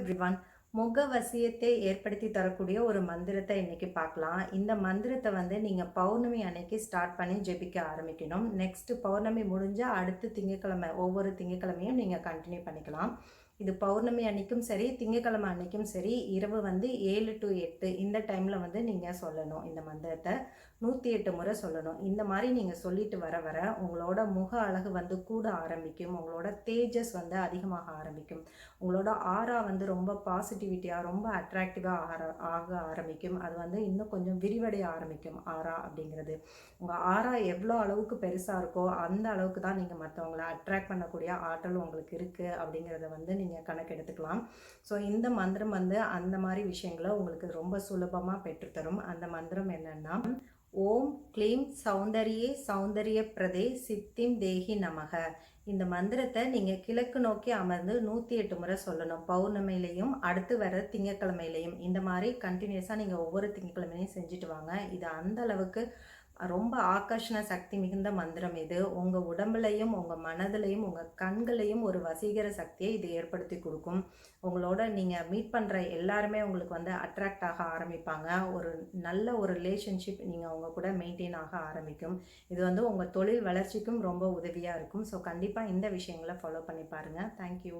Everyone. முக வசியத்தை ஏற்படுத்தி தரக்கூடிய ஒரு மந்திரத்தை இன்னைக்கு பார்க்கலாம். இந்த மந்திரத்தை நீங்க பௌர்ணமி அன்னைக்கு ஸ்டார்ட் பண்ணி ஜெபிக்க ஆரம்பிக்கணும். நெக்ஸ்ட் பௌர்ணமி முடிஞ்சா அடுத்த திங்கட்கிழமை ஒவ்வொரு திங்கட்கிழமையும் நீங்க கண்டினியூ பண்ணிக்கலாம். இது பௌர்ணமி அன்னைக்கும் சரி, திங்கட்கிழமை அன்னைக்கும் சரி, இரவு 7 to 8 இந்த டைமில் நீங்கள் சொல்லணும். இந்த மந்திரத்தை 108 முறை சொல்லணும். இந்த மாதிரி நீங்கள் சொல்லிட்டு வர வர உங்களோட முக அழகு கூட ஆரம்பிக்கும். உங்களோட தேஜஸ் அதிகமாக ஆரம்பிக்கும். உங்களோட ஆரா ரொம்ப பாசிட்டிவிட்டியாக ரொம்ப அட்ராக்டிவாக ஆக ஆரம்பிக்கும். அது இன்னும் கொஞ்சம் விரிவடைய ஆரம்பிக்கும். ஆரா அப்படிங்கிறது உங்கள் ஆரா எவ்வளோ அளவுக்கு பெருசாக இருக்கோ அந்த அளவுக்கு தான் நீங்கள் மற்றவங்களை அட்ராக்ட் பண்ணக்கூடிய ஆற்றல் உங்களுக்கு இருக்குது அப்படிங்கிறத நீங்கள் கணக்கு எடுத்துக்கலாம். ஸோ இந்த மந்திரம் அந்த மாதிரி விஷயங்களை உங்களுக்கு ரொம்ப சுலபமாக பெற்றுத்தரும். அந்த மந்திரம் என்னன்னா, ஓம் க்ளீம் சௌந்தரியே சௌந்தரிய பிரதே சித்திம் தேகி நமக. இந்த மந்திரத்தை நீங்கள் கிழக்கு நோக்கி அமர்ந்து 108 முறை சொல்லணும். பௌர்ணமியிலையும் அடுத்து வர திங்கக்கிழமையிலையும் இந்த மாதிரி கண்டினியூஸாக நீங்கள் ஒவ்வொரு திங்கக்கிழமையும் செஞ்சுட்டு வாங்க. இது அந்த அளவுக்கு ரொம்ப ஆகர்ஷண சக்தி மிகுந்த மந்திரம் இது. உங்கள் உடம்புலையும் உங்கள் மனதிலையும் உங்கள் கண்களையும் ஒரு வசீகர சக்தியை இது ஏற்படுத்தி கொடுக்கும். உங்களோட நீங்கள் மீட் பண்ணுற எல்லாருமே உங்களுக்கு அட்ராக்ட் ஆக ஆரம்பிப்பாங்க. ஒரு நல்ல ஒரு ரிலேஷன்ஷிப் நீங்கள் அவங்க கூட மெயின்டைன் ஆக ஆரம்பிக்கும். இது உங்கள் தொழில் வளர்ச்சிக்கும் ரொம்ப உதவியாக இருக்கும். ஸோ கண்டிப்பாக இந்த விஷயங்களை ஃபாலோ பண்ணி பாருங்கள். தேங்க்யூ.